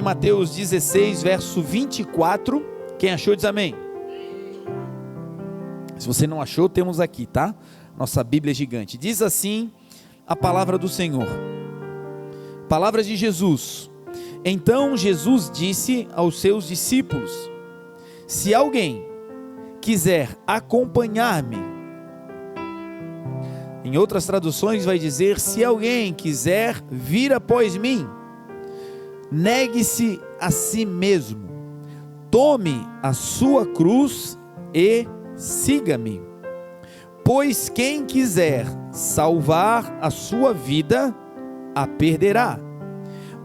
Mateus 16, verso 24. Quem achou diz amém. Se você não achou, temos aqui, tá? Nossa Bíblia é gigante. Diz assim a palavra do Senhor. Palavras de Jesus. Então Jesus disse aos seus discípulos: se alguém quiser acompanhar-me, em outras traduções vai dizer: se alguém quiser vir após mim, negue-se a si mesmo, tome a sua cruz e siga-me. Pois quem quiser salvar a sua vida, a perderá.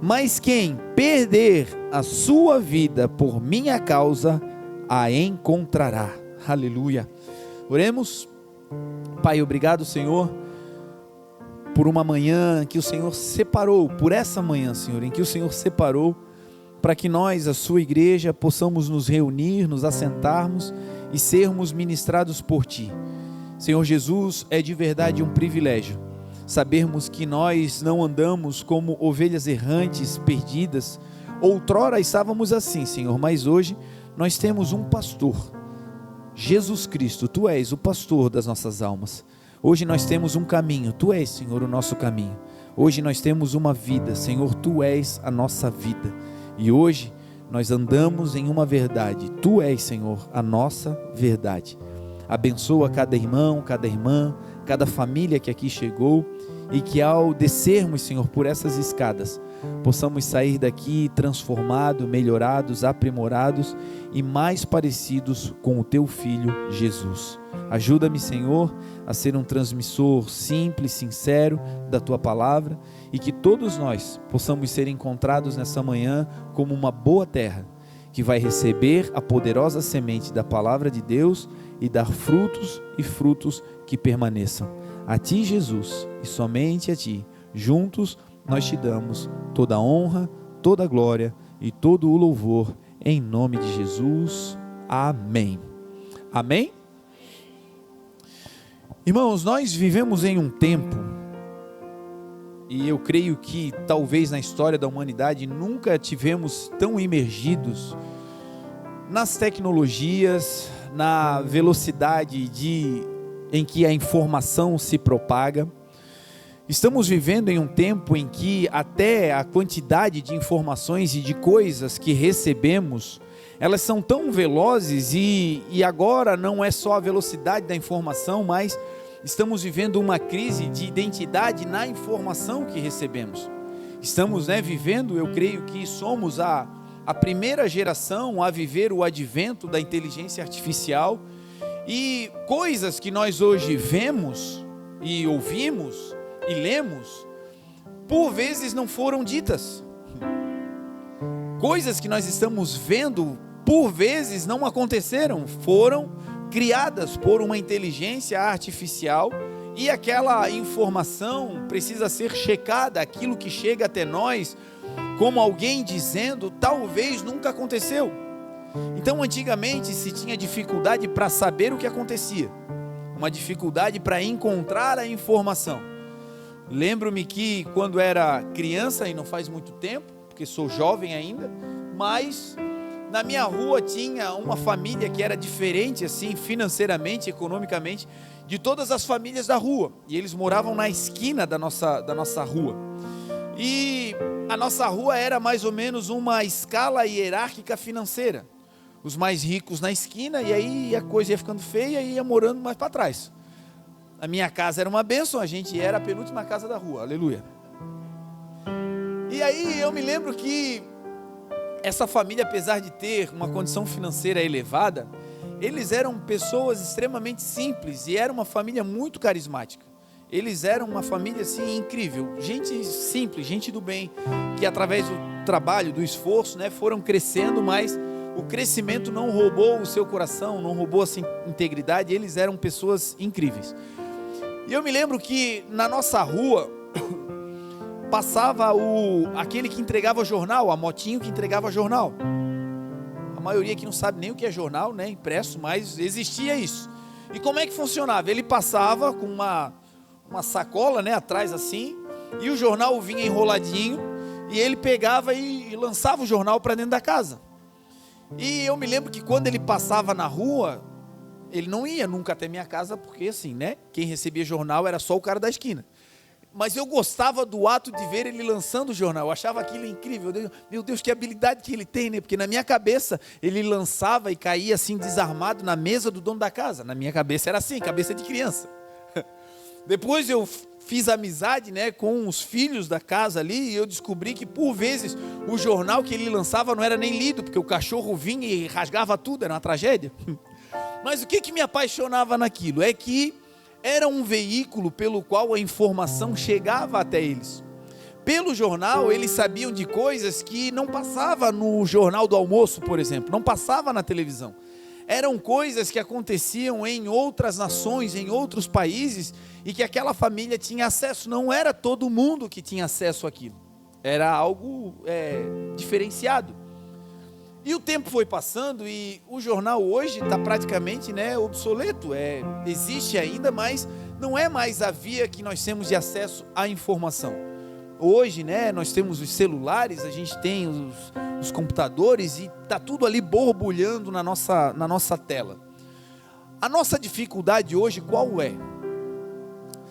Mas quem perder a sua vida por minha causa, a encontrará. Aleluia. Oremos. Pai, obrigado, Senhor, por uma manhã que o Senhor separou, por essa manhã, Senhor, em que o Senhor separou, para que nós, a sua igreja, possamos nos reunir, nos assentarmos e sermos ministrados por Ti. Senhor Jesus, é de verdade um privilégio sabermos que nós não andamos como ovelhas errantes, perdidas. Outrora estávamos assim, Senhor, mas hoje nós temos um pastor, Jesus Cristo. Tu és o pastor das nossas almas. Hoje nós temos um caminho, Tu és, Senhor, o nosso caminho. Hoje nós temos uma vida, Senhor, Tu és a nossa vida. E hoje nós andamos em uma verdade, Tu és, Senhor, a nossa verdade. Abençoa cada irmão, cada irmã, cada família que aqui chegou, e que ao descermos, Senhor, por essas escadas, possamos sair daqui transformados, melhorados, aprimorados e mais parecidos com o Teu Filho Jesus. Ajuda-me, Senhor, a ser um transmissor simples, sincero da Tua palavra, e que todos nós possamos ser encontrados nessa manhã como uma boa terra, que vai receber a poderosa semente da palavra de Deus e dar frutos e frutos que permaneçam. A Ti, Jesus, e somente a Ti, juntos nós Te damos toda a honra, toda a glória e todo o louvor, em nome de Jesus. Amém. Amém? Irmãos, nós vivemos em um tempo, e eu creio que talvez na história da humanidade nunca tivemos tão imergidos nas tecnologias, na velocidade em que a informação se propaga. Estamos vivendo em um tempo em que até a quantidade de informações e de coisas que recebemos, elas são tão velozes, e agora não é só a velocidade da informação, mas estamos vivendo uma crise de identidade na informação que recebemos. Estamos vivendo, eu creio que somos a primeira geração a viver o advento da inteligência artificial, e coisas que nós hoje vemos e ouvimos e lemos, por vezes não foram ditas. Coisas que nós estamos vendo, por vezes não aconteceram, foram criadas por uma inteligência artificial, e aquela informação precisa ser checada. Aquilo que chega até nós, como alguém dizendo, talvez nunca aconteceu. Então antigamente se tinha dificuldade para saber o que acontecia, uma dificuldade para encontrar a informação. Lembro-me que quando era criança, e não faz muito tempo, porque sou jovem ainda, mas na minha rua tinha uma família que era diferente assim, financeiramente, economicamente, de todas as famílias da rua, e eles moravam na esquina da nossa rua, e a nossa rua era mais ou menos uma escala hierárquica financeira, os mais ricos na esquina, e aí a coisa ia ficando feia e ia morando mais para trás. A minha casa era uma bênção, a gente era a penúltima casa da rua, aleluia. E aí eu me lembro que essa família, apesar de ter uma condição financeira elevada, eles eram pessoas extremamente simples, e era uma família muito carismática. Eles eram uma família assim incrível, gente simples, gente do bem, que através do trabalho, do esforço, foram crescendo, mas o crescimento não roubou o seu coração, não roubou essa integridade. Eles eram pessoas incríveis. E eu me lembro que na nossa rua passava aquele que entregava jornal, a motinho que entregava jornal. A maioria aqui não sabe nem o que é jornal, impresso, mas existia isso. E como é que funcionava? Ele passava com uma sacola, atrás assim, e o jornal vinha enroladinho, e ele pegava e lançava o jornal para dentro da casa. E eu me lembro que quando ele passava na rua, ele não ia nunca até minha casa, porque assim, né? Quem recebia jornal era só o cara da esquina. Mas eu gostava do ato de ver ele lançando o jornal. Eu achava aquilo incrível. Meu Deus, que habilidade que ele tem, né? Porque na minha cabeça, ele lançava e caía assim, desarmado, na mesa do dono da casa. Na minha cabeça era assim, cabeça de criança. Depois eu fiz amizade, né, com os filhos da casa ali, e eu descobri que por vezes o jornal que ele lançava não era nem lido, porque o cachorro vinha e rasgava tudo, era uma tragédia. Mas o que me apaixonava naquilo? É que era um veículo pelo qual a informação chegava até eles. Pelo jornal, eles sabiam de coisas que não passava no jornal do almoço, por exemplo, não passava na televisão. Eram coisas que aconteciam em outras nações, em outros países, e que aquela família tinha acesso. Não era todo mundo que tinha acesso àquilo. Era algo diferenciado. E o tempo foi passando e o jornal hoje está praticamente, né, obsoleto. Existe ainda, mas não é mais a via que nós temos de acesso à informação. Hoje, né, nós temos os celulares, a gente tem os computadores e está tudo ali borbulhando na nossa tela. A nossa dificuldade hoje qual é?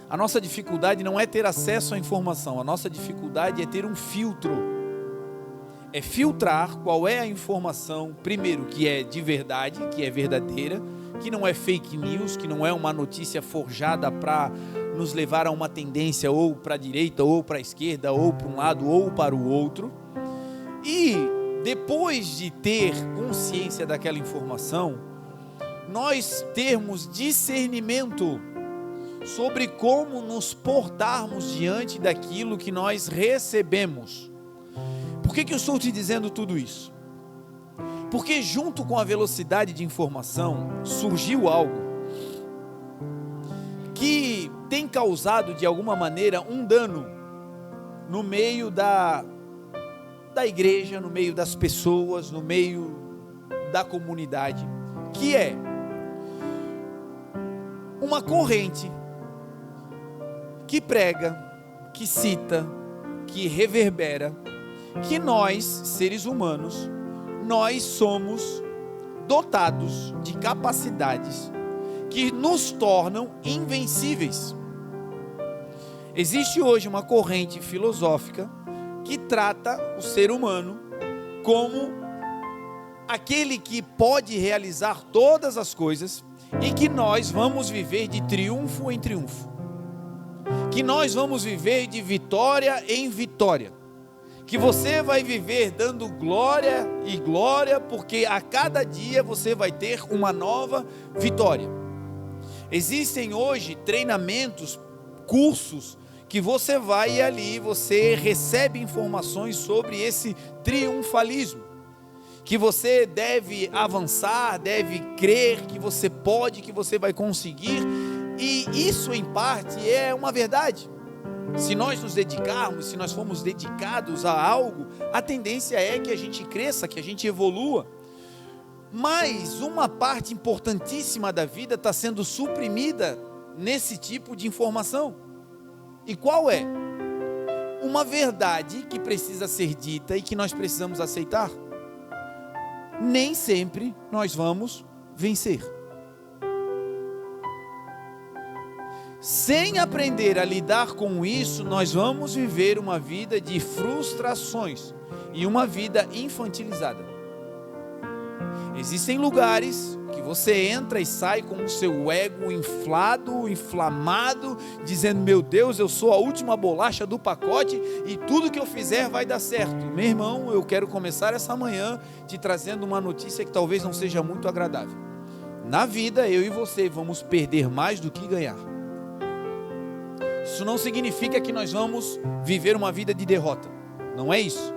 A nossa dificuldade não é ter acesso à informação, a nossa dificuldade é ter um filtro. É filtrar qual é a informação, primeiro, que é de verdade, que é verdadeira, que não é fake news, que não é uma notícia forjada para nos levar a uma tendência ou para a direita, ou para a esquerda, ou para um lado, ou para o outro. E depois de ter consciência daquela informação, nós termos discernimento sobre como nos portarmos diante daquilo que nós recebemos. Por que eu estou te dizendo tudo isso? Porque junto com a velocidade de informação surgiu algo que tem causado de alguma maneira um dano no meio da igreja, no meio das pessoas, no meio da comunidade, que é uma corrente que prega, que cita, que reverbera, que nós, seres humanos, nós somos dotados de capacidades que nos tornam invencíveis. Existe hoje uma corrente filosófica que trata o ser humano como aquele que pode realizar todas as coisas e que nós vamos viver de triunfo em triunfo, que nós vamos viver de vitória em vitória, que você vai viver dando glória e glória, porque a cada dia você vai ter uma nova vitória. Existem hoje treinamentos, cursos, que você vai ali, você recebe informações sobre esse triunfalismo, que você deve avançar, deve crer que você pode, que você vai conseguir, e isso em parte é uma verdade. Se nós nos dedicarmos, se nós formos dedicados a algo, a tendência é que a gente cresça, que a gente evolua. Mas uma parte importantíssima da vida está sendo suprimida nesse tipo de informação. E qual é? Uma verdade que precisa ser dita e que nós precisamos aceitar. Nem sempre nós vamos vencer. Sem aprender a lidar com isso, nós vamos viver uma vida de frustrações e uma vida infantilizada. Existem lugares que você entra e sai com o seu ego inflado, inflamado, dizendo: meu Deus, eu sou a última bolacha do pacote e tudo que eu fizer vai dar certo. Meu irmão, eu quero começar essa manhã te trazendo uma notícia que talvez não seja muito agradável. Na vida, eu e você vamos perder mais do que ganhar. Isso não significa que nós vamos viver uma vida de derrota, não é isso.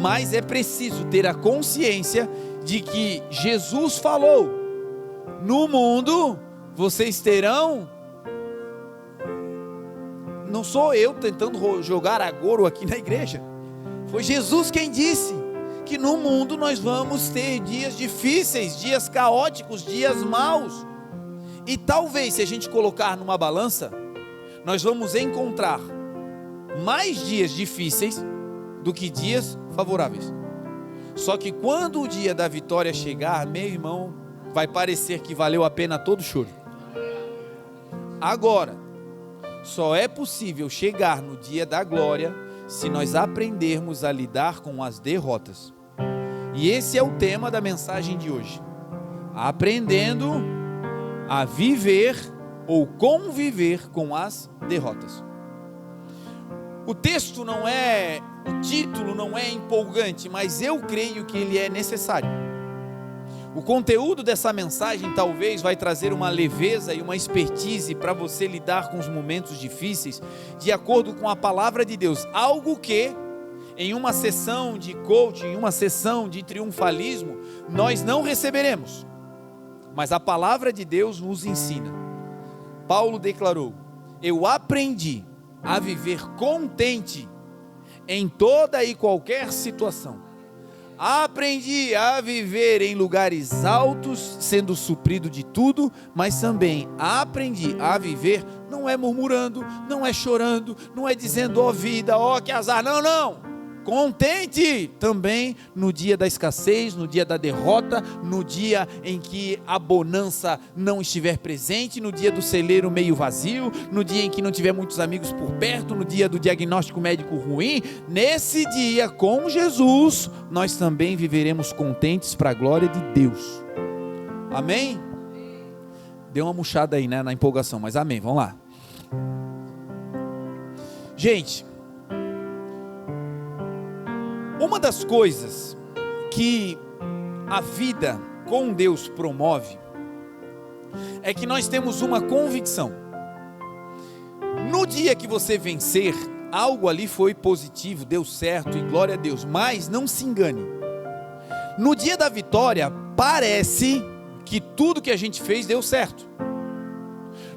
Mas é preciso ter a consciência de que Jesus falou: no mundo vocês terão... Não sou eu tentando jogar agouro aqui na igreja, foi Jesus quem disse que no mundo nós vamos ter dias difíceis, dias caóticos, dias maus. E talvez, se a gente colocar numa balança, nós vamos encontrar mais dias difíceis do que dias favoráveis. Só que quando o dia da vitória chegar, meu irmão, vai parecer que valeu a pena todo o choro. Agora, só é possível chegar no dia da glória se nós aprendermos a lidar com as derrotas. E esse é o tema da mensagem de hoje. Aprendendo a viver ou conviver com as derrotas. O texto não é, o título não é empolgante, mas eu creio que ele é necessário. O conteúdo dessa mensagem talvez vai trazer uma leveza e uma expertise para você lidar com os momentos difíceis, de acordo com a palavra de Deus. Algo que, em uma sessão de coaching, em uma sessão de triunfalismo, nós não receberemos. Mas a palavra de Deus nos ensina. Paulo declarou: eu aprendi a viver contente em toda e qualquer situação. Aprendi a viver em lugares altos, sendo suprido de tudo, mas também aprendi a viver, não é murmurando, não é chorando, não é dizendo ó vida, ó que azar, não. Contente também no dia da escassez, no dia da derrota, no dia em que a bonança não estiver presente, no dia do celeiro meio vazio, no dia em que não tiver muitos amigos por perto, no dia do diagnóstico médico ruim. Nesse dia, com Jesus, nós também viveremos contentes para a glória de Deus. Amém? Deu uma murchada aí, né, na empolgação, mas amém, vamos lá. Gente, uma das coisas que a vida com Deus promove é que nós temos uma convicção. No dia que você vencer, algo ali foi positivo, deu certo e glória a Deus, mas não se engane. No dia da vitória, parece que tudo que a gente fez deu certo.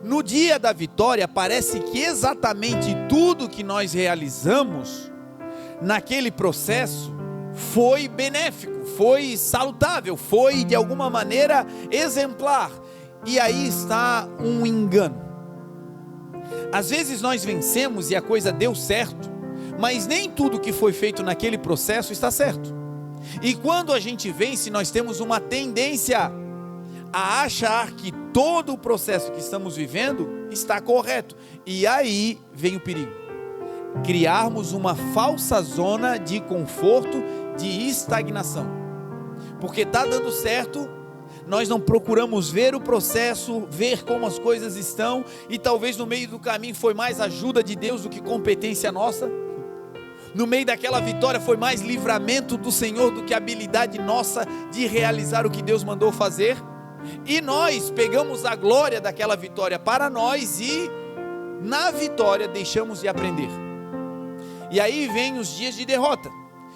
No dia da vitória, parece que exatamente tudo que nós realizamos naquele processo foi benéfico, foi salutável, foi de alguma maneira exemplar. E aí está um engano. Às vezes nós vencemos e a coisa deu certo, mas nem tudo que foi feito naquele processo está certo. E quando a gente vence, nós temos uma tendência a achar que todo o processo que estamos vivendo está correto. E aí vem o perigo. Criarmos uma falsa zona de conforto, de estagnação, porque está dando certo, nós não procuramos ver o processo, ver como as coisas estão, e talvez no meio do caminho foi mais ajuda de Deus do que competência nossa, no meio daquela vitória foi mais livramento do Senhor do que habilidade nossa de realizar o que Deus mandou fazer, e nós pegamos a glória daquela vitória para nós, e na vitória deixamos de aprender. E aí vem os dias de derrota,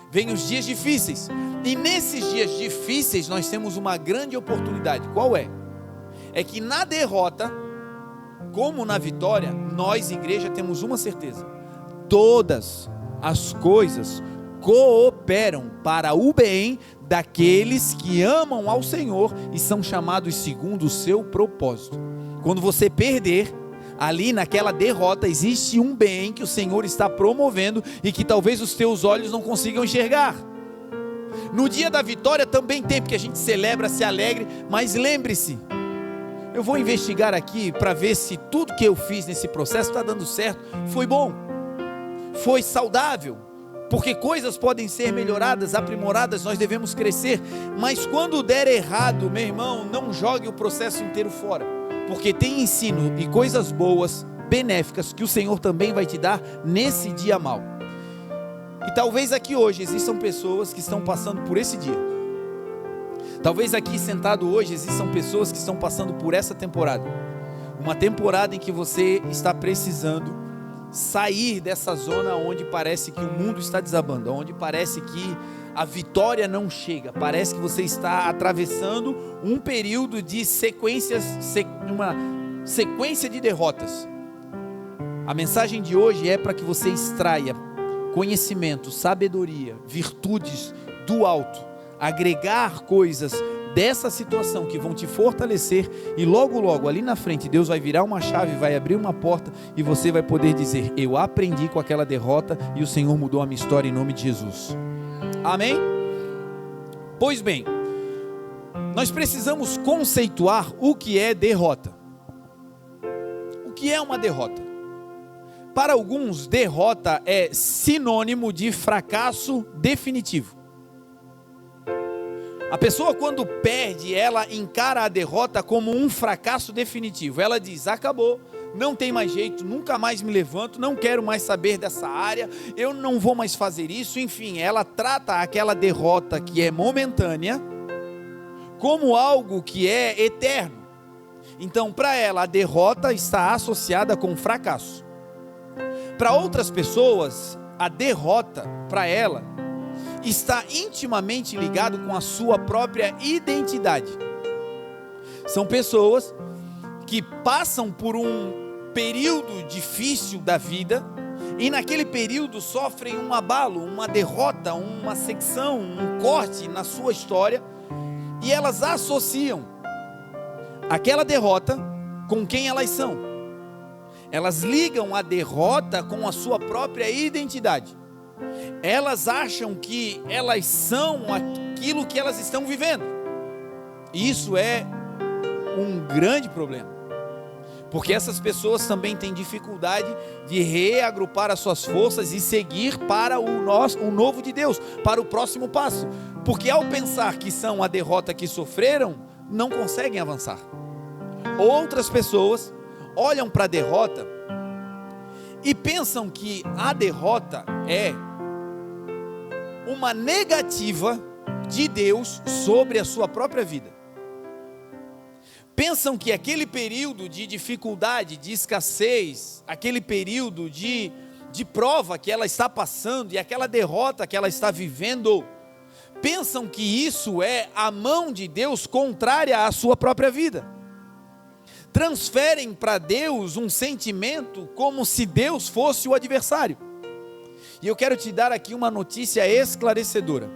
vem os dias difíceis, e nesses dias difíceis nós temos uma grande oportunidade. Qual é? É que na derrota, como na vitória, nós, igreja, temos uma certeza: todas as coisas cooperam para o bem daqueles que amam ao Senhor e são chamados segundo o seu propósito. Quando você perder, ali naquela derrota existe um bem que o Senhor está promovendo e que talvez os teus olhos não consigam enxergar. No dia da vitória também tem, porque a gente celebra, se alegre, mas lembre-se, eu vou investigar aqui para ver se tudo que eu fiz nesse processo está dando certo, foi bom, foi saudável, porque coisas podem ser melhoradas, aprimoradas, nós devemos crescer, mas quando der errado, meu irmão, não jogue o processo inteiro fora, porque tem ensino e coisas boas, benéficas, que o Senhor também vai te dar nesse dia mau. E talvez aqui hoje existam pessoas que estão passando por esse dia. Talvez aqui sentado hoje existam pessoas que estão passando por essa temporada. Uma temporada em que você está precisando sair dessa zona onde parece que o mundo está desabando, onde parece que a vitória não chega, parece que você está atravessando um período de uma sequência de derrotas. A mensagem de hoje é para que você extraia conhecimento, sabedoria, virtudes do alto, agregar coisas dessa situação que vão te fortalecer, e logo logo ali na frente Deus vai virar uma chave, vai abrir uma porta e você vai poder dizer: eu aprendi com aquela derrota e o Senhor mudou a minha história em nome de Jesus. Amém? Pois bem, nós precisamos conceituar o que é derrota. O que é uma derrota? Para alguns, derrota é sinônimo de fracasso definitivo. A pessoa, quando perde, ela encara a derrota como um fracasso definitivo. Ela diz: acabou, não tem mais jeito, nunca mais me levanto, não quero mais saber dessa área, eu não vou mais fazer isso. Enfim, ela trata aquela derrota que é momentânea como algo que é eterno. Então, para ela, a derrota está associada com fracasso. Para outras pessoas, a derrota, para ela, está intimamente ligado com a sua própria identidade. São pessoas que passam por um período difícil da vida e naquele período sofrem um abalo, uma derrota, uma secção, um corte na sua história, e elas associam aquela derrota com quem elas são. Elas ligam a derrota com a sua própria identidade. Elas acham que elas são aquilo que elas estão vivendo. E isso é um grande problema, porque essas pessoas também têm dificuldade de reagrupar as suas forças e seguir para o novo de Deus, para o próximo passo, porque ao pensar que são a derrota que sofreram, não conseguem avançar. Outras pessoas olham para a derrota e pensam que a derrota é uma negativa de Deus sobre a sua própria vida. Pensam que aquele período de dificuldade, de escassez, aquele período de prova que ela está passando e aquela derrota que ela está vivendo, pensam que isso é a mão de Deus contrária à sua própria vida. Transferem para Deus um sentimento como se Deus fosse o adversário. E eu quero te dar aqui uma notícia esclarecedora.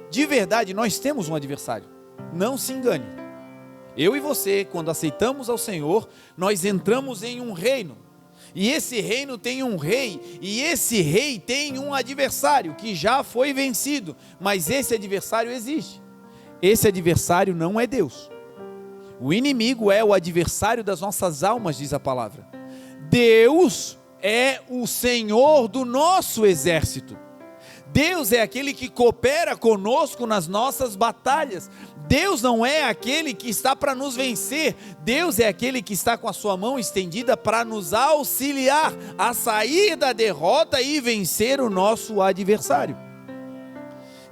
De verdade, nós temos um adversário. Não se engane. Eu e você, quando aceitamos ao Senhor, nós entramos em um reino. E esse reino tem um rei. E esse rei tem um adversário que já foi vencido. Mas esse adversário existe. Esse adversário não é Deus. O inimigo é o adversário das nossas almas, diz a palavra. Deus é o Senhor do nosso exército. Deus é aquele que coopera conosco nas nossas batalhas. Deus não é aquele que está para nos vencer. Deus é aquele que está com a sua mão estendida para nos auxiliar a sair da derrota e vencer o nosso adversário.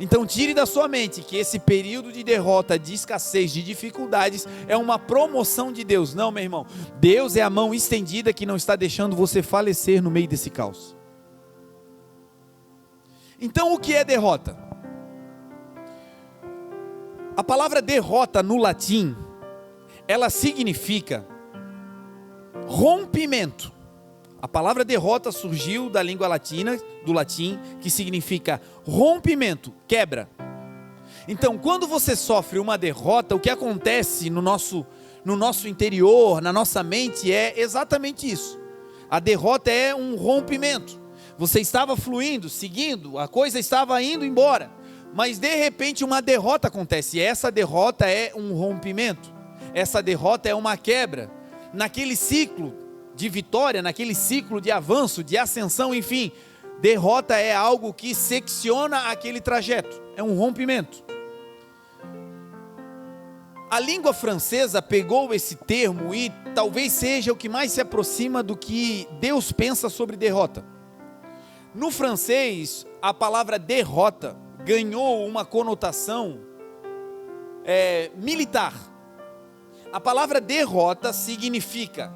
Então tire da sua mente que esse período de derrota, de escassez, de dificuldades é uma promoção de Deus. Não, meu irmão, Deus é a mão estendida que não está deixando você falecer no meio desse caos. Então o que é derrota? A palavra derrota no latim, ela significa rompimento. A palavra derrota surgiu da língua latina, do latim, que significa rompimento, quebra. Então, quando você sofre uma derrota, o que acontece no nosso interior, na nossa mente, é exatamente isso. A derrota é um rompimento. Você estava fluindo, seguindo, a coisa estava indo embora, mas de repente uma derrota acontece, e essa derrota é um rompimento. Essa derrota é uma quebra. Naquele ciclo de vitória, naquele ciclo de avanço, de ascensão, enfim, derrota é algo que secciona aquele trajeto, é um rompimento. A língua francesa pegou esse termo e talvez seja o que mais se aproxima do que Deus pensa sobre derrota. No francês, a palavra derrota ganhou uma conotação militar. A palavra derrota significa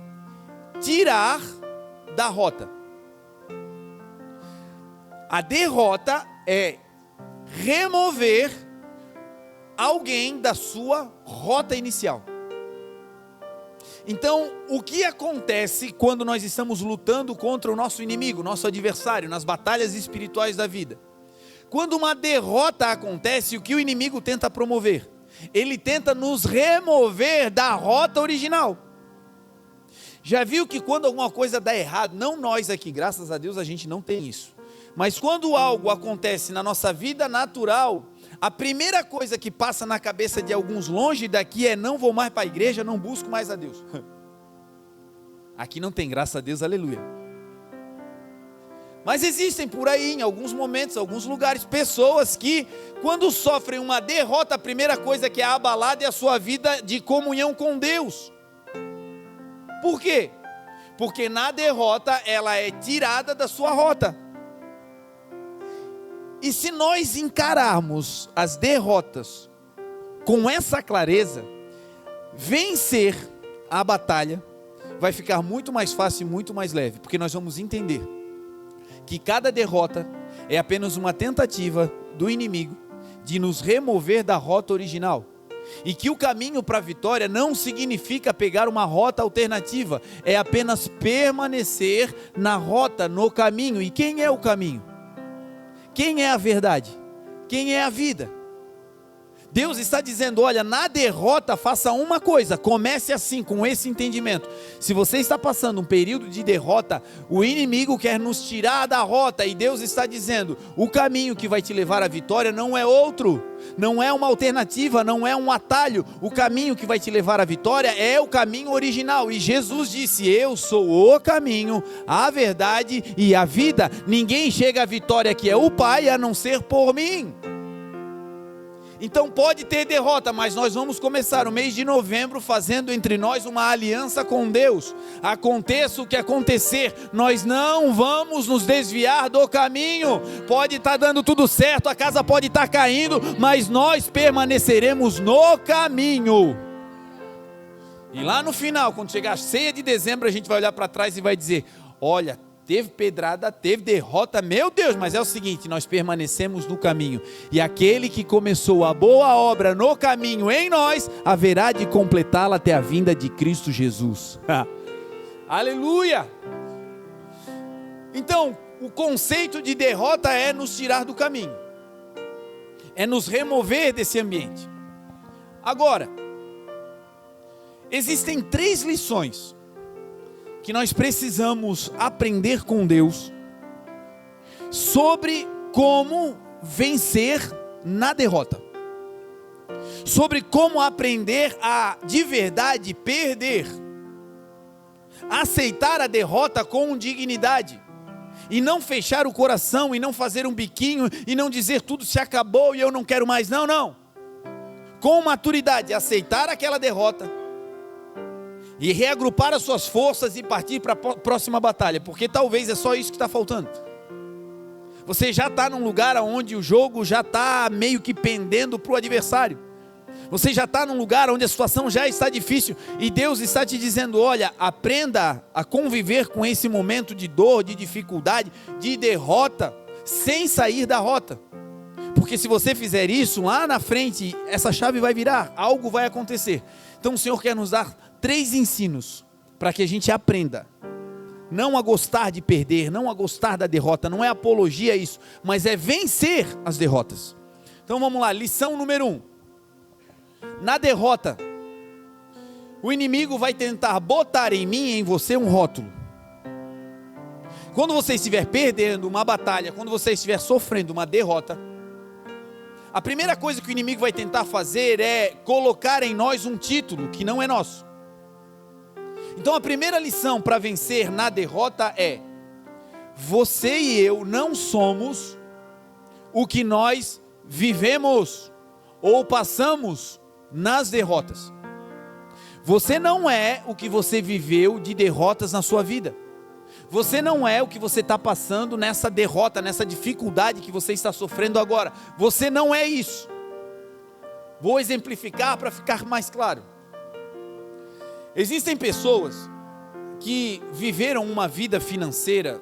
tirar da rota. A derrota é remover alguém da sua rota inicial. Então, o que acontece quando nós estamos lutando contra o nosso inimigo, nosso adversário, nas batalhas espirituais da vida? Quando uma derrota acontece, o que o inimigo tenta promover? ele tenta nos remover da rota original. Já viu que quando alguma coisa dá errado, não nós aqui, graças a Deus a gente não tem isso, mas quando algo acontece na nossa vida natural, a primeira coisa que passa na cabeça de alguns longe daqui é: não vou mais para a igreja, não busco mais a Deus. Aqui não tem, graças a Deus, aleluia. Mas existem por aí, em alguns momentos, alguns lugares, pessoas que, quando sofrem uma derrota, a primeira coisa que é abalada é a sua vida de comunhão com Deus. Por quê? Porque na derrota, ela é tirada da sua rota. E se nós encararmos as derrotas com essa clareza, vencer a batalha vai ficar muito mais fácil e muito mais leve, porque nós vamos entender que cada derrota é apenas uma tentativa do inimigo de nos remover da rota original, e que o caminho para a vitória não significa pegar uma rota alternativa, é apenas permanecer na rota, no caminho. E quem é o caminho? Quem é a verdade? Quem é a vida? Deus está dizendo: olha, na derrota faça uma coisa, comece assim, com esse entendimento. Se você está passando um período de derrota, o inimigo quer nos tirar da rota, e Deus está dizendo: o caminho que vai te levar à vitória não é outro, não é uma alternativa, não é um atalho. O caminho que vai te levar à vitória é o caminho original, e Jesus disse: eu sou o caminho, a verdade e a vida. Ninguém chega à vitória que é o Pai, a não ser por mim. Então pode ter derrota, mas nós vamos começar o mês de novembro fazendo entre nós uma aliança com Deus. Aconteça o que acontecer, nós não vamos nos desviar do caminho. Pode estar dando tudo certo, a casa pode estar caindo, mas nós permaneceremos no caminho. E lá no final, quando chegar a ceia de dezembro, a gente vai olhar para trás e vai dizer: olha, teve pedrada, teve derrota, meu Deus, mas é o seguinte, nós permanecemos no caminho, e aquele que começou a boa obra no caminho em nós, haverá de completá-la até a vinda de Cristo Jesus. Aleluia! Então, o conceito de derrota é nos tirar do caminho, é nos remover desse ambiente. Agora, existem 3 lições que nós precisamos aprender com Deus sobre como vencer na derrota, sobre como aprender a de verdade perder, aceitar a derrota com dignidade, e não fechar o coração, e não fazer um biquinho, e não dizer tudo se acabou e eu não quero mais. Não, com maturidade, aceitar aquela derrota e reagrupar as suas forças e partir para a próxima batalha, porque talvez é só isso que está faltando. Você já está num lugar onde o jogo já está meio que pendendo para o adversário, você já está num lugar onde a situação já está difícil, e Deus está te dizendo: olha, aprenda a conviver com esse momento de dor, de dificuldade, de derrota, sem sair da rota, porque se você fizer isso, lá na frente, essa chave vai virar, algo vai acontecer. Então o Senhor quer nos dar 3 ensinos para que a gente aprenda não a gostar de perder, não a gostar da derrota. Não é apologia a isso, mas é vencer as derrotas. Então vamos lá, lição número 1. Na derrota, o inimigo vai tentar botar em mim e em você um rótulo. Quando você estiver perdendo uma batalha, quando você estiver sofrendo uma derrota, a primeira coisa que o inimigo vai tentar fazer é colocar em nós um título que não é nosso. Então a primeira lição para vencer na derrota é: você e eu não somos o que nós vivemos ou passamos nas derrotas. Você não é o que você viveu de derrotas na sua vida. Você não é o que você está passando nessa derrota, nessa dificuldade que você está sofrendo agora. Você não é isso. Vou exemplificar para ficar mais claro. Existem pessoas que viveram uma vida financeira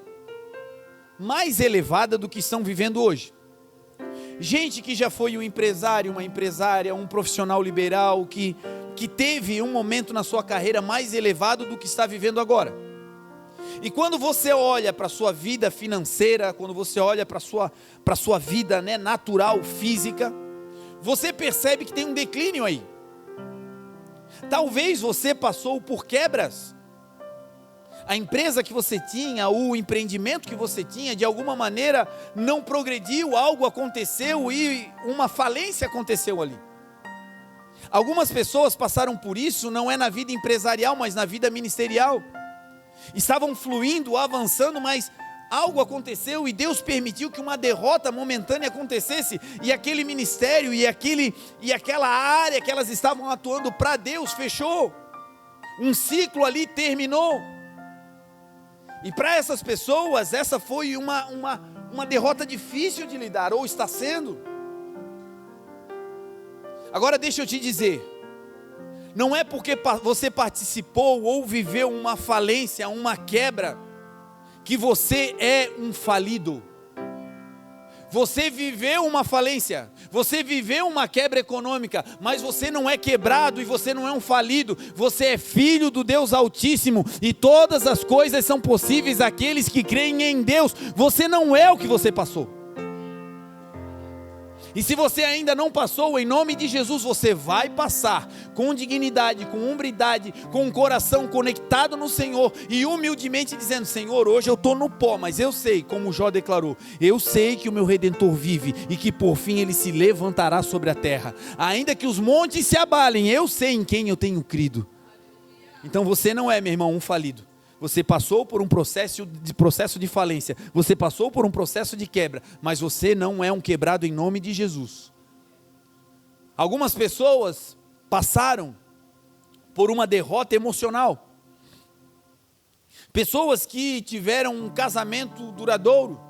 mais elevada do que estão vivendo hoje. Gente que já foi um empresário, uma empresária, um profissional liberal, que teve um momento na sua carreira mais elevado do que está vivendo agora. E quando você olha para a sua vida financeira, quando você olha para a sua vida, natural, física, você percebe que tem um declínio aí. Talvez você passou por quebras. A empresa que você tinha, o empreendimento que você tinha, de alguma maneira não progrediu, algo aconteceu e uma falência aconteceu ali. Algumas pessoas passaram por isso, não é na vida empresarial, mas na vida ministerial. Estavam fluindo, avançando, mas algo aconteceu e Deus permitiu que uma derrota momentânea acontecesse, e aquele ministério e aquela área que elas estavam atuando para Deus fechou. Um ciclo ali terminou. E para essas pessoas, essa foi uma derrota difícil de lidar, ou está sendo. Agora deixa eu te dizer, não é porque você participou ou viveu uma falência, uma quebra, que você é um falido. Você viveu uma falência, você viveu uma quebra econômica, mas você não é quebrado e você não é um falido. Você é filho do Deus Altíssimo, e todas as coisas são possíveis àqueles que creem em Deus. Você não é o que você passou. E se você ainda não passou, em nome de Jesus, você vai passar com dignidade, com hombridade, com o coração conectado no Senhor e humildemente dizendo: Senhor, hoje eu estou no pó, mas eu sei, como Jó declarou, eu sei que o meu Redentor vive e que por fim ele se levantará sobre a terra. Ainda que os montes se abalem, eu sei em quem eu tenho crido. Então você não é, meu irmão, um falido. Você passou por um processo de falência, você passou por um processo de quebra, mas você não é um quebrado em nome de Jesus. Algumas pessoas passaram por uma derrota emocional. Pessoas que tiveram um casamento duradouro,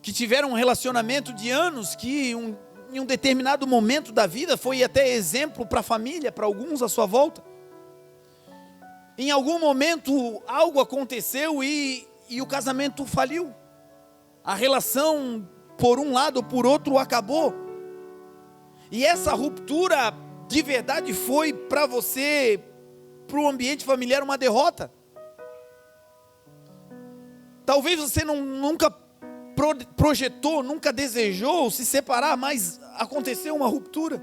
que tiveram um relacionamento de anos, que em um determinado momento da vida foi até exemplo para a família, para alguns à sua volta. Em algum momento algo aconteceu e o casamento faliu. A relação, por um lado ou por outro, acabou. E essa ruptura de verdade foi para você, para o ambiente familiar, uma derrota. Talvez você nunca projetou, nunca desejou se separar, mas aconteceu uma ruptura.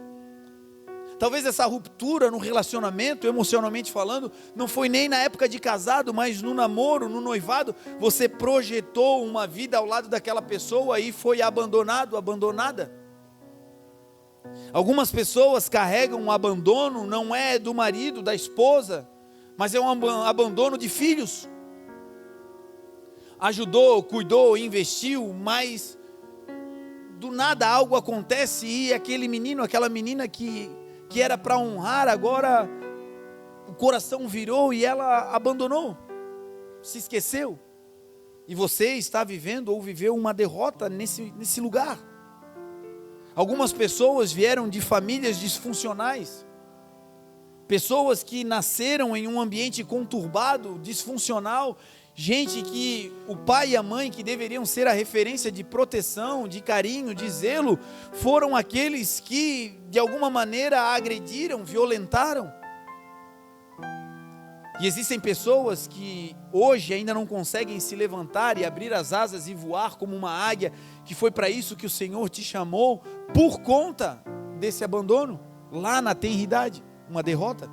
Talvez essa ruptura no relacionamento, emocionalmente falando, não foi nem na época de casado, mas no namoro, no noivado, você projetou uma vida ao lado daquela pessoa e foi abandonado, abandonada. Algumas pessoas carregam um abandono, não é do marido, da esposa, mas é um abandono de filhos. Ajudou, cuidou, investiu, mas do nada algo acontece e aquele menino, aquela menina que era para honrar, agora o coração virou e ela abandonou, se esqueceu. E você está vivendo ou viveu uma derrota nesse lugar. Algumas pessoas vieram de famílias disfuncionais, pessoas que nasceram em um ambiente conturbado, disfuncional, gente que o pai e a mãe, que deveriam ser a referência de proteção, de carinho, de zelo, foram aqueles que de alguma maneira agrediram, violentaram. E existem pessoas que hoje ainda não conseguem se levantar e abrir as asas e voar como uma águia, que foi para isso que o Senhor te chamou, por conta desse abandono, lá na tenridade, uma derrota.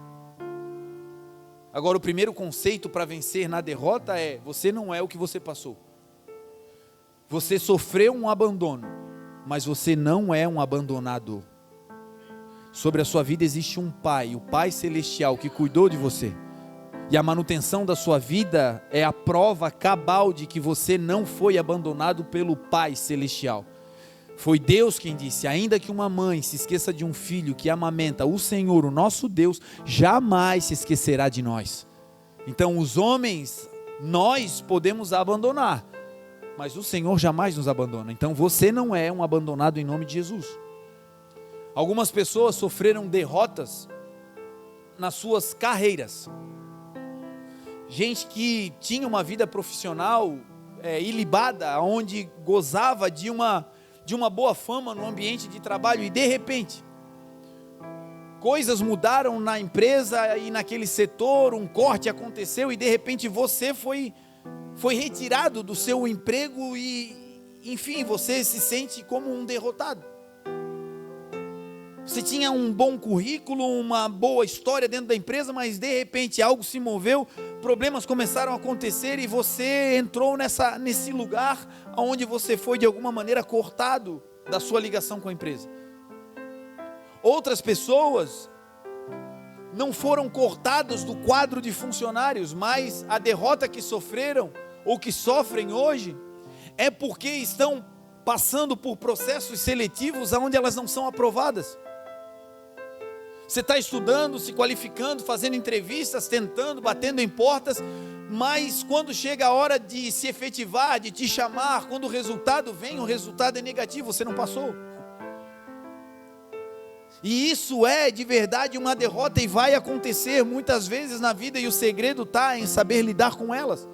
Agora, o primeiro conceito para vencer na derrota é: você não é o que você passou. Você sofreu um abandono, mas você não é um abandonado. Sobre a sua vida existe um Pai, o Pai Celestial, que cuidou de você. E a manutenção da sua vida é a prova cabal de que você não foi abandonado pelo Pai Celestial. Foi Deus quem disse: ainda que uma mãe se esqueça de um filho que amamenta, o Senhor, o nosso Deus, jamais se esquecerá de nós. Então os homens, nós podemos abandonar, mas o Senhor jamais nos abandona. Então você não é um abandonado em nome de Jesus. Algumas pessoas sofreram derrotas nas suas carreiras. Gente que tinha uma vida profissional ilibada, onde gozava de uma boa fama no ambiente de trabalho, e de repente coisas mudaram na empresa e naquele setor, um corte aconteceu e de repente você foi retirado do seu emprego e, enfim, você se sente como um derrotado. Você tinha um bom currículo, uma boa história dentro da empresa, mas de repente algo se moveu, problemas começaram a acontecer e você entrou nesse lugar onde você foi de alguma maneira cortado da sua ligação com a empresa. Outras pessoas não foram cortadas do quadro de funcionários, mas a derrota que sofreram ou que sofrem hoje é porque estão passando por processos seletivos onde elas não são aprovadas. Você está estudando, se qualificando, fazendo entrevistas, tentando, batendo em portas, mas quando chega a hora de se efetivar, de te chamar, quando o resultado vem, o resultado é negativo, você não passou. E isso é de verdade uma derrota e vai acontecer muitas vezes na vida, e o segredo está em saber lidar com elas.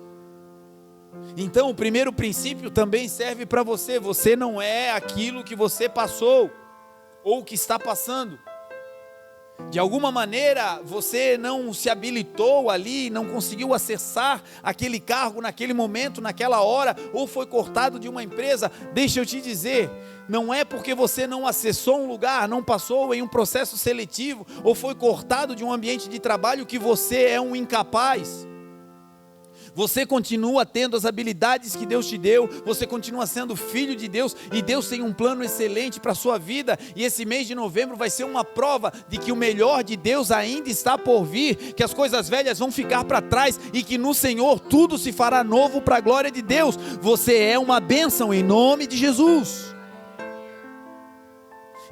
Então o primeiro princípio também serve para você. Você não é aquilo que você passou ou que está passando. De alguma maneira você não se habilitou ali, não conseguiu acessar aquele cargo naquele momento, naquela hora, ou foi cortado de uma empresa. Deixa eu te dizer, não é porque você não acessou um lugar, não passou em um processo seletivo, ou foi cortado de um ambiente de trabalho, que você é um incapaz. Você continua tendo as habilidades que Deus te deu, você continua sendo filho de Deus, e Deus tem um plano excelente para a sua vida, e esse mês de novembro vai ser uma prova de que o melhor de Deus ainda está por vir, que as coisas velhas vão ficar para trás, e que no Senhor tudo se fará novo para a glória de Deus. Você é uma bênção em nome de Jesus.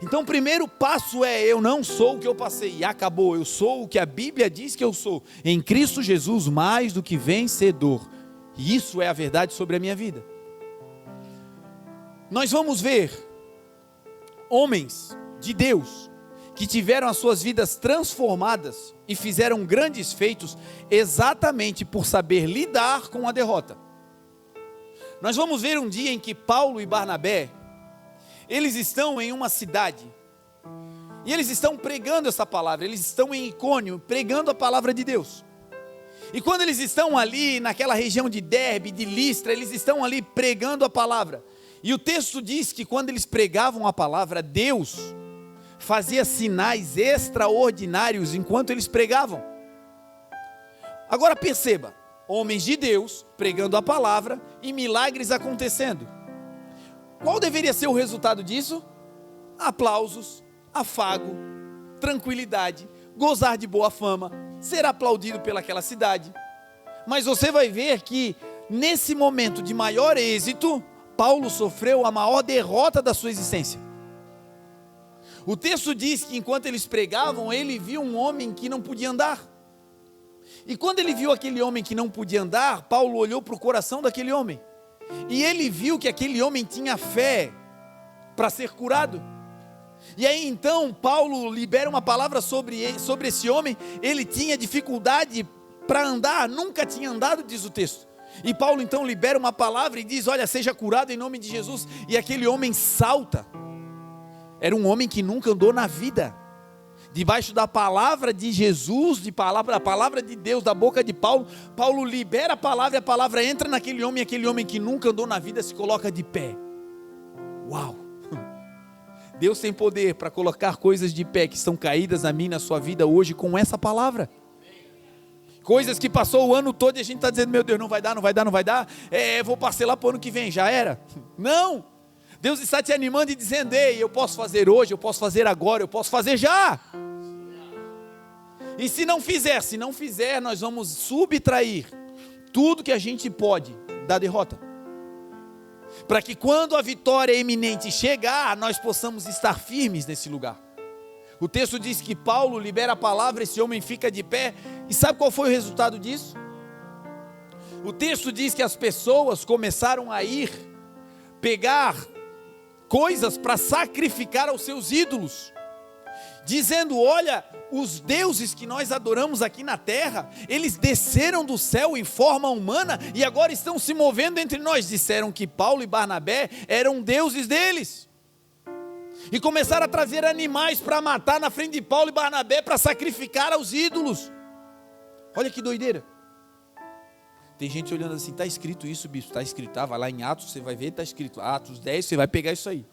Então o primeiro passo é: eu não sou o que eu passei, e acabou. Eu sou o que a Bíblia diz que eu sou, em Cristo Jesus, mais do que vencedor. E isso é a verdade sobre a minha vida. Nós vamos ver homens de Deus que tiveram as suas vidas transformadas e fizeram grandes feitos exatamente por saber lidar com a derrota. Nós vamos ver um dia em que Paulo e Barnabé, eles estão em uma cidade, e eles estão pregando essa palavra, eles estão em Icônio, pregando a palavra de Deus. E quando eles estão ali, naquela região de Derbe, de Listra, eles estão ali pregando a palavra. E o texto diz que quando eles pregavam a palavra, Deus fazia sinais extraordinários enquanto eles pregavam. Agora perceba, homens de Deus pregando a palavra e milagres acontecendo. Qual deveria ser o resultado disso? Aplausos, afago, tranquilidade, gozar de boa fama, ser aplaudido pelaquela cidade. Mas você vai ver que nesse momento de maior êxito, Paulo sofreu a maior derrota da sua existência. O texto diz que enquanto eles pregavam, ele viu um homem que não podia andar. E quando ele viu aquele homem que não podia andar, Paulo olhou para o coração daquele homem. E ele viu que aquele homem tinha fé para ser curado. E aí então Paulo libera uma palavra sobre esse homem. Ele tinha dificuldade para andar, nunca tinha andado, diz o texto. E Paulo então libera uma palavra e diz: olha, seja curado em nome de Jesus. E aquele homem salta. Era um homem que nunca andou na vida. Debaixo da palavra de Jesus, da palavra de Deus, da boca de Paulo, Paulo libera a palavra, e a palavra entra naquele homem, e aquele homem que nunca andou na vida se coloca de pé. Uau! Deus tem poder para colocar coisas de pé que estão caídas na minha e na sua vida hoje com essa palavra. Coisas que passou o ano todo e a gente está dizendo: meu Deus, não vai dar, vou parcelar para o ano que vem, já era. Não! Deus está te animando e dizendo: ei, eu posso fazer hoje, eu posso fazer agora, eu posso fazer já. E se não fizer, nós vamos subtrair tudo que a gente pode da derrota, para que quando a vitória iminente chegar, nós possamos estar firmes nesse lugar. O texto diz que Paulo libera a palavra, esse homem fica de pé, e sabe qual foi o resultado disso? O texto diz que as pessoas começaram a ir pegar coisas para sacrificar aos seus ídolos, dizendo: olha, os deuses que nós adoramos aqui na terra, eles desceram do céu em forma humana e agora estão se movendo entre nós. Disseram que Paulo e Barnabé eram deuses deles, e começaram a trazer animais para matar na frente de Paulo e Barnabé, para sacrificar aos ídolos. Olha que doideira. Tem gente olhando assim: está escrito isso, bispo? Está escrito, vai lá em Atos, você vai ver, está escrito Atos 10, você vai pegar isso aí.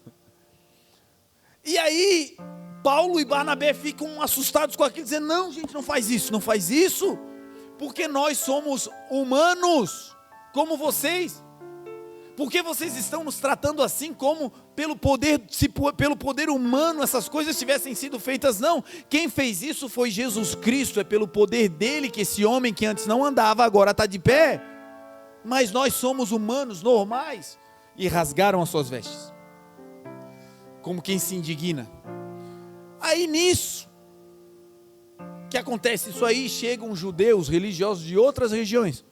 E aí Paulo e Barnabé ficam assustados com aquilo, dizendo: não, gente, não faz isso, porque nós somos humanos, como vocês. Por que vocês estão nos tratando assim, como pelo poder, se pelo poder humano essas coisas tivessem sido feitas? Não, quem fez isso foi Jesus Cristo, é pelo poder dele que esse homem que antes não andava, agora está de pé. Mas nós somos humanos normais. E rasgaram as suas vestes, como quem se indigna. Aí nisso, que acontece isso aí, chegam judeus religiosos de outras regiões.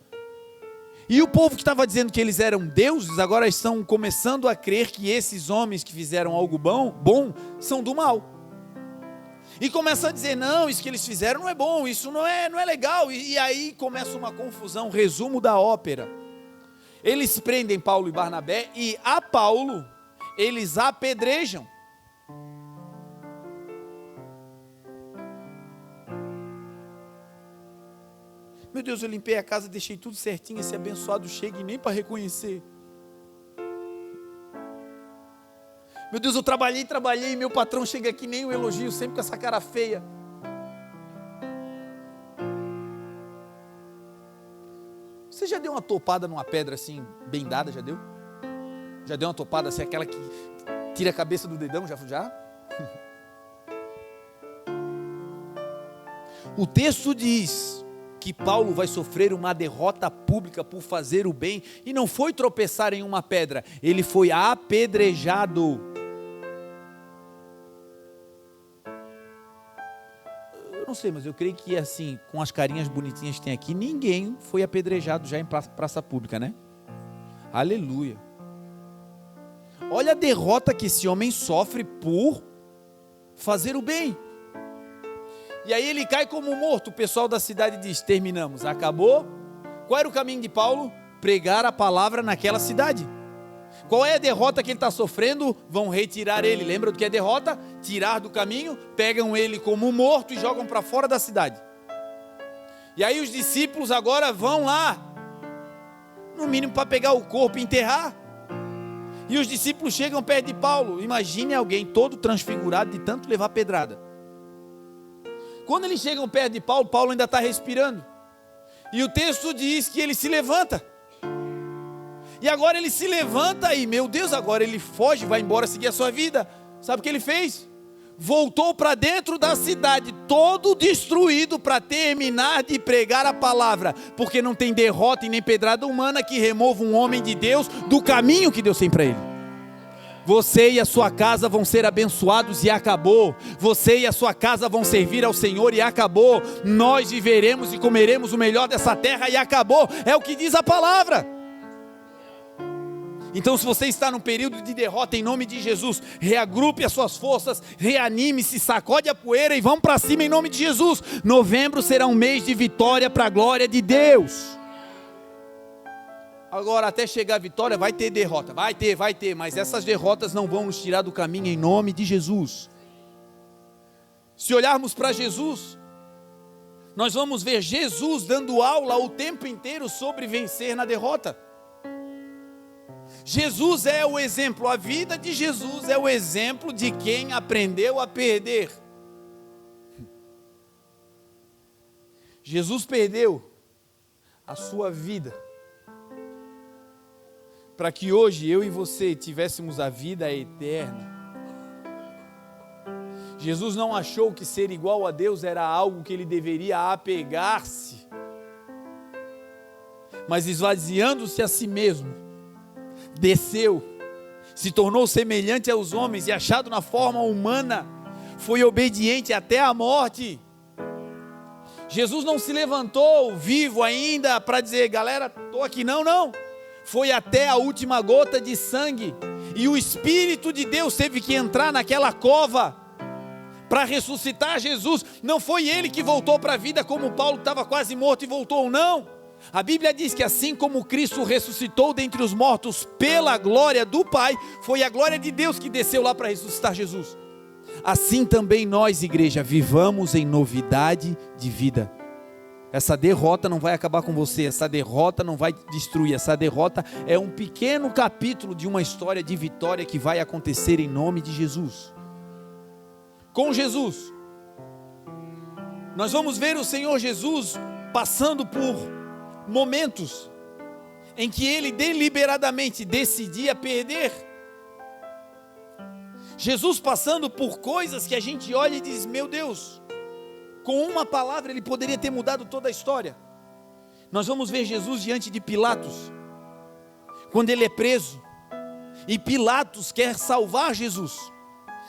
E o povo que estava dizendo que eles eram deuses, agora estão começando a crer que esses homens que fizeram algo bom são do mal. E começam a dizer: não, isso que eles fizeram não é bom, isso não é legal. E aí começa uma confusão. Resumo da ópera: eles prendem Paulo e Barnabé, e a Paulo eles apedrejam. Meu Deus, eu limpei a casa, deixei tudo certinho, esse abençoado chega e nem para reconhecer. Meu Deus, eu trabalhei, e meu patrão chega aqui, nem um elogio, sempre com essa cara feia. Você já deu uma topada numa pedra assim, bem dada, já deu? Já deu uma topada assim, aquela que tira a cabeça do dedão, já? O texto diz que Paulo vai sofrer uma derrota pública por fazer o bem, e não foi tropeçar em uma pedra, ele foi apedrejado. Eu não sei, mas eu creio que assim, com as carinhas bonitinhas que tem aqui, ninguém foi apedrejado já em praça pública, né? Aleluia. Olha a derrota que esse homem sofre por fazer o bem. E aí ele cai como morto. O pessoal da cidade diz: terminamos, acabou. Qual era o caminho de Paulo? Pregar a palavra naquela cidade. Qual é a derrota que ele está sofrendo? Vão retirar ele. Lembra do que é derrota? Tirar do caminho, pegam ele como morto e jogam para fora da cidade. E aí os discípulos agora vão lá, no mínimo para pegar o corpo e enterrar. E os discípulos chegam perto de Paulo. Imagine alguém todo transfigurado de tanto levar pedrada. Quando eles chegam perto de Paulo, Paulo ainda está respirando. E o texto diz que ele se levanta. E agora ele se levanta e, meu Deus, agora ele foge, vai embora seguir a sua vida. Sabe o que ele fez? Voltou para dentro da cidade, todo destruído, para terminar de pregar a palavra. Porque não tem derrota e nem pedrada humana que remova um homem de Deus do caminho que Deus tem para ele. Você e a sua casa vão ser abençoados e acabou. Você e a sua casa vão servir ao Senhor e acabou. Nós viveremos e comeremos o melhor dessa terra e acabou. É o que diz a palavra. Então, se você está num período de derrota, em nome de Jesus, reagrupe as suas forças, reanime-se, sacode a poeira e vamos para cima em nome de Jesus. Novembro será um mês de vitória para a glória de Deus. Agora, até chegar a vitória, vai ter derrota, vai ter, mas essas derrotas não vão nos tirar do caminho em nome de Jesus. Se olharmos para Jesus, nós vamos ver Jesus dando aula o tempo inteiro sobre vencer na derrota. Jesus é o exemplo, a vida de Jesus é o exemplo de quem aprendeu a perder. Jesus perdeu a sua vida para que hoje eu e você tivéssemos a vida eterna. Jesus não achou que ser igual a Deus era algo que ele deveria apegar-se, mas esvaziando-se a si mesmo, desceu, se tornou semelhante aos homens e achado na forma humana, foi obediente até a morte. Jesus não se levantou vivo ainda para dizer: galera, estou aqui, não. Foi até a última gota de sangue, e o Espírito de Deus teve que entrar naquela cova para ressuscitar Jesus. Não foi ele que voltou para a vida como Paulo estava quase morto e voltou, não. A Bíblia diz que assim como Cristo ressuscitou dentre os mortos pela glória do Pai, foi a glória de Deus que desceu lá para ressuscitar Jesus. Assim também nós, igreja, vivamos em novidade de vida. Essa derrota não vai acabar com você, essa derrota não vai destruir, essa derrota é um pequeno capítulo de uma história de vitória que vai acontecer em nome de Jesus. com Jesus. Nós vamos ver o Senhor Jesus passando por momentos em que Ele deliberadamente decidia perder. Jesus passando por coisas que a gente olha e diz, meu Deus, com uma palavra Ele poderia ter mudado toda a história. Nós vamos ver Jesus diante de Pilatos, quando Ele é preso, e Pilatos quer salvar Jesus.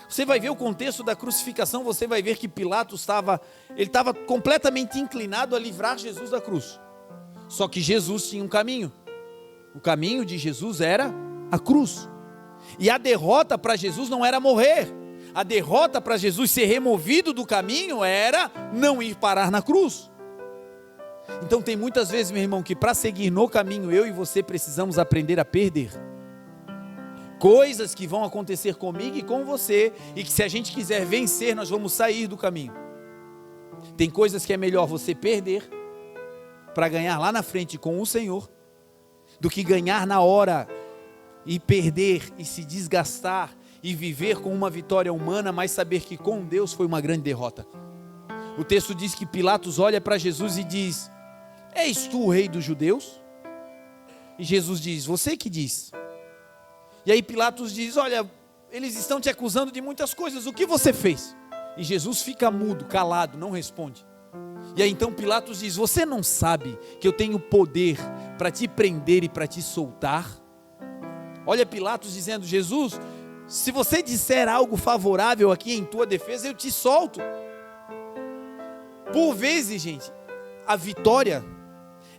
Você vai ver o contexto da crucificação, você vai ver que Pilatos estava completamente inclinado a livrar Jesus da cruz. Só que Jesus tinha um caminho. O caminho de Jesus era a cruz. E a derrota para Jesus não era morrer. A derrota para Jesus ser removido do caminho era não ir parar na cruz. Então tem muitas vezes, meu irmão, que para seguir no caminho, eu e você precisamos aprender a perder. Coisas que vão acontecer comigo e com você, e que se a gente quiser vencer, nós vamos sair do caminho. Tem coisas que é melhor você perder, para ganhar lá na frente com o Senhor, do que ganhar na hora, e perder, e se desgastar, e viver com uma vitória humana, mas saber que com Deus foi uma grande derrota. O texto diz que Pilatos olha para Jesus e diz, és tu o rei dos judeus? E Jesus diz, você que diz. E aí Pilatos diz, olha, eles estão te acusando de muitas coisas, o que você fez? E Jesus fica mudo, calado, não responde. E aí então Pilatos diz, você não sabe que eu tenho poder para te prender e para te soltar? Olha Pilatos dizendo, Jesus, se você disser algo favorável aqui em tua defesa, eu te solto. Por vezes, gente, a vitória,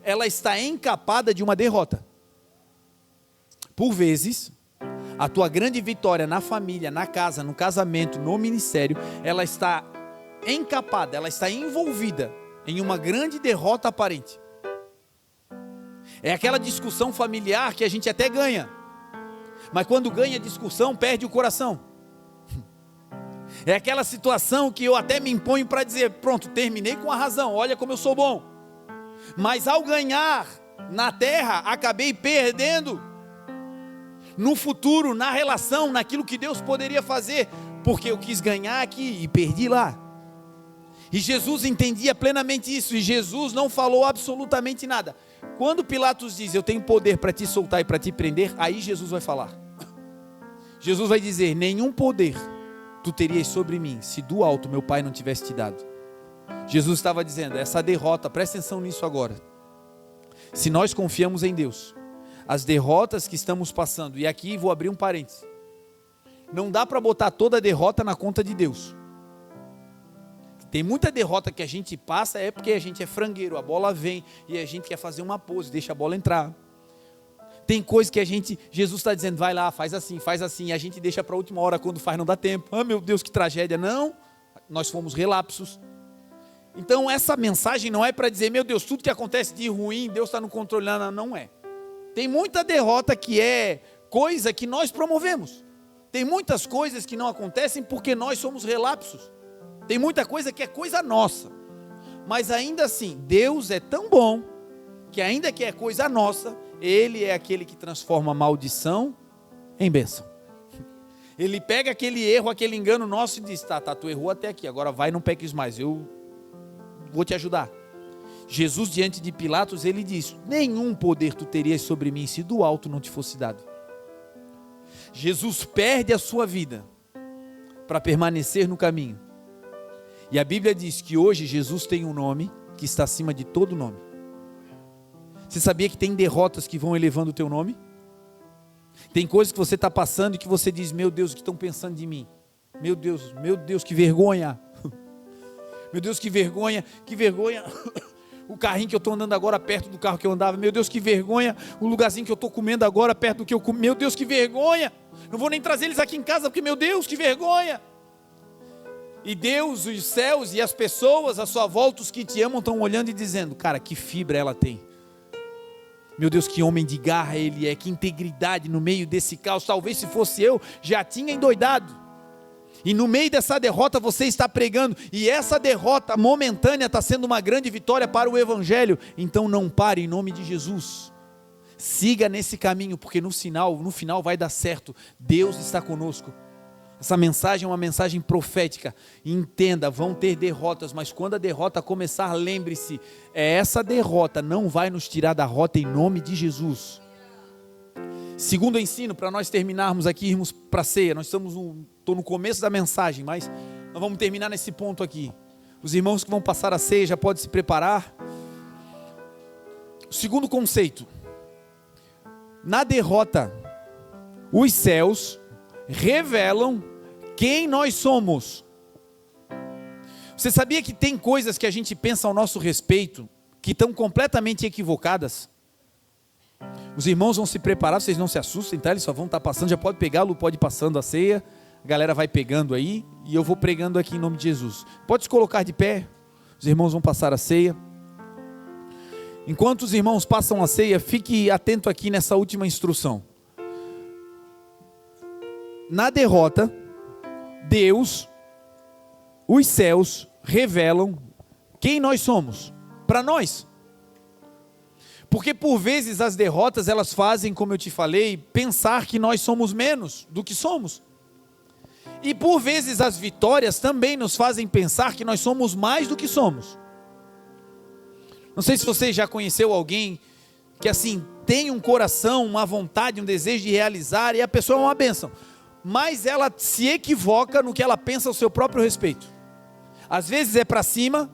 ela está encapada de uma derrota. Por vezes, a tua grande vitória na família, na casa, no casamento, no ministério, ela está encapada, ela está envolvida em uma grande derrota aparente. É aquela discussão familiar que a gente até ganha, mas quando ganha a discussão, perde o coração. É aquela situação que eu até me imponho para dizer, pronto, terminei com a razão, olha como eu sou bom. Mas ao ganhar na terra, acabei perdendo no futuro, na relação, naquilo que Deus poderia fazer, porque eu quis ganhar aqui e perdi lá. E Jesus entendia plenamente isso, e Jesus não falou absolutamente nada. Quando Pilatos diz, eu tenho poder para te soltar e para te prender, aí Jesus vai falar. Jesus vai dizer, nenhum poder tu terias sobre mim, se do alto meu Pai não tivesse te dado. Jesus estava dizendo, essa derrota, presta atenção nisso agora. Se nós confiamos em Deus, as derrotas que estamos passando, e aqui vou abrir um parênteses, não dá para botar toda a derrota na conta de Deus. Tem muita derrota que a gente passa, é porque a gente é frangueiro, a bola vem, e a gente quer fazer uma pose, deixa a bola entrar. Tem coisa que Jesus está dizendo, vai lá, faz assim, e a gente deixa para a última hora, quando faz não dá tempo. Ah, meu Deus, que tragédia. Não, nós fomos relapsos. Então essa mensagem não é para dizer, meu Deus, tudo que acontece de ruim, Deus está no controle. Não é. Tem muita derrota que é coisa que nós promovemos. Tem muitas coisas que não acontecem porque nós somos relapsos. Tem muita coisa que é coisa nossa. Mas ainda assim, Deus é tão bom, que ainda que é coisa nossa, Ele é aquele que transforma a maldição em bênção. Ele pega aquele erro, aquele engano nosso e diz, tá, tu errou até aqui, agora vai, não peques mais, eu vou te ajudar. Jesus diante de Pilatos, ele diz, nenhum poder tu terias sobre mim, se do alto não te fosse dado. Jesus perde a sua vida, para permanecer no caminho. E a Bíblia diz que hoje Jesus tem um nome, que está acima de todo nome. Você sabia que tem derrotas que vão elevando o teu nome? Tem coisas que você está passando e que você diz, meu Deus, o que estão pensando de mim? Meu Deus, que vergonha. Meu Deus, que vergonha. O carrinho que eu estou andando agora perto do carro que eu andava. Meu Deus, que vergonha. O lugarzinho que eu estou comendo agora perto do que eu comi. Meu Deus, que vergonha. Não vou nem trazer eles aqui em casa porque, meu Deus, que vergonha. E Deus, os céus e as pessoas à sua volta, os que te amam, estão olhando e dizendo, cara, que fibra ela tem. Meu Deus, que homem de garra ele é, que integridade no meio desse caos. Talvez se fosse eu, já tinha endoidado. E no meio dessa derrota você está pregando, e essa derrota momentânea está sendo uma grande vitória para o Evangelho. Então não pare em nome de Jesus. Siga nesse caminho, porque no final vai dar certo. Deus está conosco. Essa mensagem é uma mensagem profética. Entenda, vão ter derrotas, mas quando a derrota começar, lembre-se, essa derrota não vai nos tirar da rota em nome de Jesus. Segundo ensino, para nós terminarmos aqui, irmos para a ceia. Nós estou no começo da mensagem, mas nós vamos terminar nesse ponto aqui. Os irmãos que vão passar a ceia já podem se preparar. O segundo conceito: na derrota, os céus revelam quem nós somos. Você sabia que tem coisas que a gente pensa ao nosso respeito que estão completamente equivocadas? Os irmãos vão se preparar, vocês não se assustem, tá? Eles só vão estar passando, já pode pegar, Lu pode ir passando a ceia, a galera vai pegando aí, e eu vou pregando aqui em nome de Jesus. Pode se colocar de pé, os irmãos vão passar a ceia. Enquanto os irmãos passam a ceia, fique atento aqui nessa última instrução. Na derrota, Deus, os céus revelam quem nós somos, para nós. Porque por vezes as derrotas, elas fazem, como eu te falei, pensar que nós somos menos do que somos. E por vezes as vitórias também nos fazem pensar que nós somos mais do que somos. Não sei se você já conheceu alguém que assim, tem um coração, uma vontade, um desejo de realizar, e a pessoa é uma bênção, mas ela se equivoca no que ela pensa ao seu próprio respeito. Às vezes é para cima,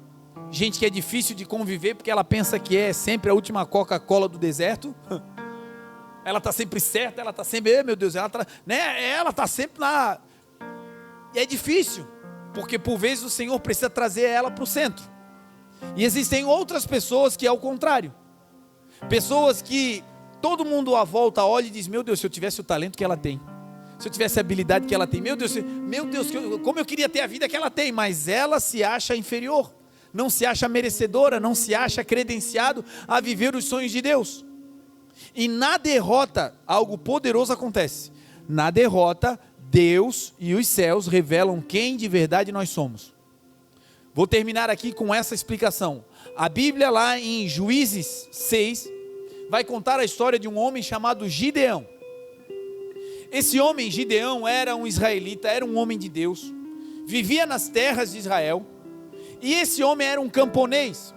gente que é difícil de conviver, porque ela pensa que é sempre a última Coca-Cola do deserto, ela está sempre certa, ela está sempre, meu Deus, ela está sempre na... E é difícil, porque por vezes o Senhor precisa trazer ela para o centro. E existem outras pessoas que é o contrário, pessoas que todo mundo à volta olha e diz, meu Deus, se eu tivesse o talento que ela tem, se eu tivesse a habilidade que ela tem, meu Deus, como eu queria ter a vida que ela tem, mas ela se acha inferior, não se acha merecedora, não se acha credenciado a viver os sonhos de Deus. E na derrota, algo poderoso acontece. Na derrota, Deus e os céus revelam quem de verdade nós somos. Vou terminar aqui com essa explicação. A Bíblia lá em Juízes 6, vai contar a história de um homem chamado Gideão. Esse homem, Gideão, era um israelita, era um homem de Deus, vivia nas terras de Israel, e esse homem era um camponês.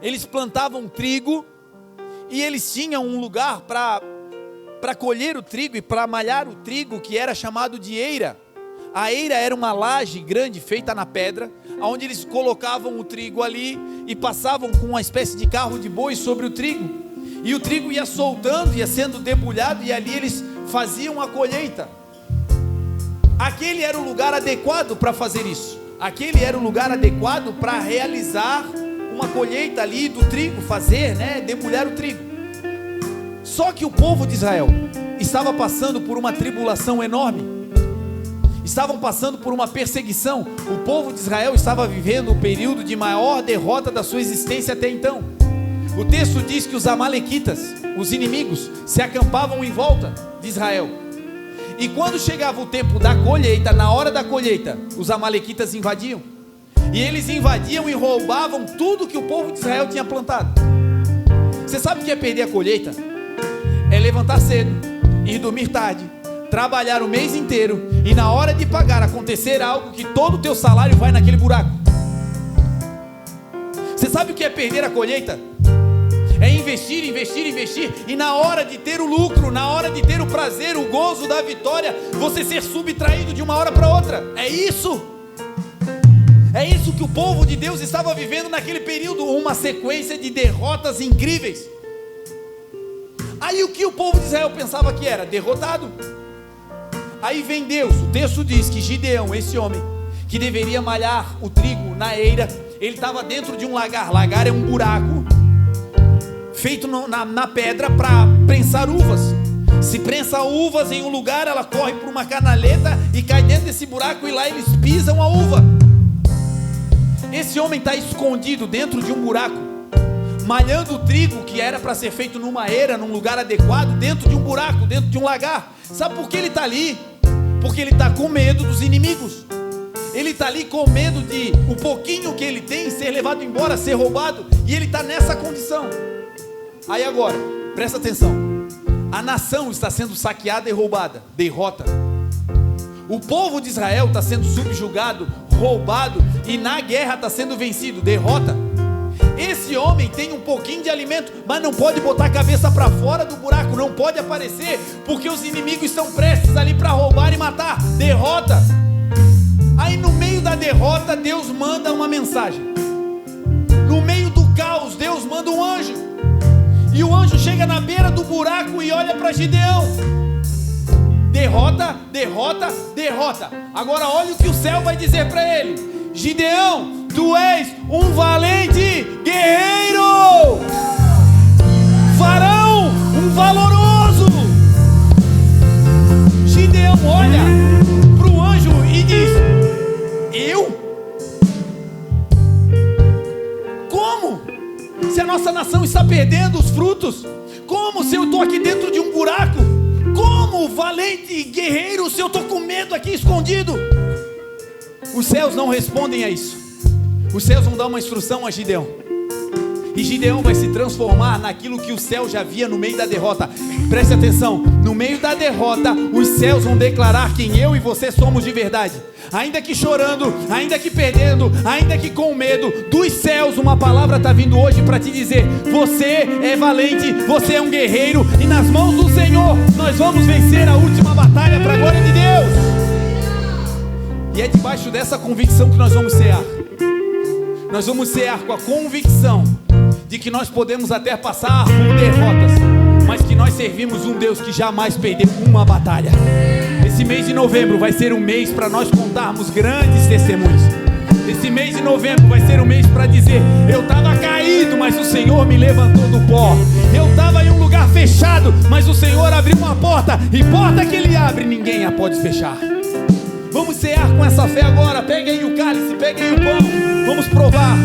Eles plantavam trigo, e eles tinham um lugar para colher o trigo e para malhar o trigo, que era chamado de eira. A eira era uma laje grande feita na pedra, onde eles colocavam o trigo ali e passavam com uma espécie de carro de boi sobre o trigo, e o trigo ia soltando, ia sendo debulhado, e ali eles faziam a colheita. Aquele era o lugar adequado para fazer isso, aquele era o lugar adequado para realizar uma colheita ali do trigo, fazer, debulhar o trigo. Só que o povo de Israel estava passando por uma tribulação enorme, estavam passando por uma perseguição. O povo de Israel estava vivendo o período de maior derrota da sua existência até então. O texto diz que os amalequitas, os inimigos, se acampavam em volta de Israel. E quando chegava o tempo da colheita, na hora da colheita, os amalequitas invadiam. E eles invadiam e roubavam tudo que o povo de Israel tinha plantado. Você sabe o que é perder a colheita? É levantar cedo, ir dormir tarde, trabalhar o mês inteiro, e na hora de pagar acontecer algo que todo o teu salário vai naquele buraco. Você sabe o que é perder a colheita? É investir, investir, investir, e na hora de ter o lucro, na hora de ter o prazer, o gozo da vitória, você ser subtraído de uma hora para outra. É isso que o povo de Deus estava vivendo naquele período, uma sequência de derrotas incríveis. Aí o que o povo de Israel pensava que era? Derrotado. Aí vem Deus, o texto diz que Gideão, esse homem, que deveria malhar o trigo na eira, ele estava dentro de um lagar. Lagar é um buraco feito na pedra para prensar uvas. Se prensa uvas em um lugar, ela corre por uma canaleta e cai dentro desse buraco, e lá eles pisam a uva. Esse homem está escondido dentro de um buraco, malhando o trigo que era para ser feito numa eira, num lugar adequado, dentro de um buraco, dentro de um lagar. Sabe por que ele está ali? Porque ele está com medo dos inimigos. Ele está ali com medo de o pouquinho que ele tem ser levado embora, ser roubado, e ele está nessa condição. Aí agora, presta atenção, a nação está sendo saqueada e roubada, derrota. O povo de Israel está sendo subjugado, roubado, e na guerra está sendo vencido, derrota. Esse homem tem um pouquinho de alimento, mas não pode botar a cabeça para fora do buraco, não pode aparecer, porque os inimigos estão prestes ali para roubar e matar. Derrota. Aí no meio da derrota, Deus manda uma mensagem. No meio do caos, Deus manda um anjo. E o anjo chega na beira do buraco e olha para Gideão. Derrota, derrota, derrota. Agora olha o que o céu vai dizer para ele: Gideão, tu és um valente guerreiro, varão, um valoroso. Gideão olha para o anjo e diz: eu? Como? Se a nossa nação está perdendo os frutos? Como se eu estou aqui dentro de um buraco? Como valente guerreiro se eu estou com medo aqui escondido? Os céus não respondem a isso. Os céus vão dar uma instrução a Gideão, e Gideão vai se transformar naquilo que o céu já via no meio da derrota. Preste atenção, no meio da derrota, os céus vão declarar quem eu e você somos de verdade. Ainda que chorando, ainda que perdendo, ainda que com medo, dos céus uma palavra está vindo hoje para te dizer: você é valente, você é um guerreiro, e nas mãos do Senhor nós vamos vencer a última batalha para a glória de Deus. E é debaixo dessa convicção que nós vamos cear. Nós vamos cear com a convicção de que nós podemos até passar por derrotas, mas que nós servimos um Deus que jamais perdeu uma batalha. Esse mês de novembro vai ser um mês para nós contarmos grandes testemunhos. Esse mês de novembro vai ser um mês para dizer: eu estava caído, mas o Senhor me levantou do pó. Eu estava em um lugar fechado, mas o Senhor abriu uma porta, e porta que Ele abre, ninguém a pode fechar. Vamos cear com essa fé agora. Pegue aí o cálice, pegue aí o pão, vamos provar.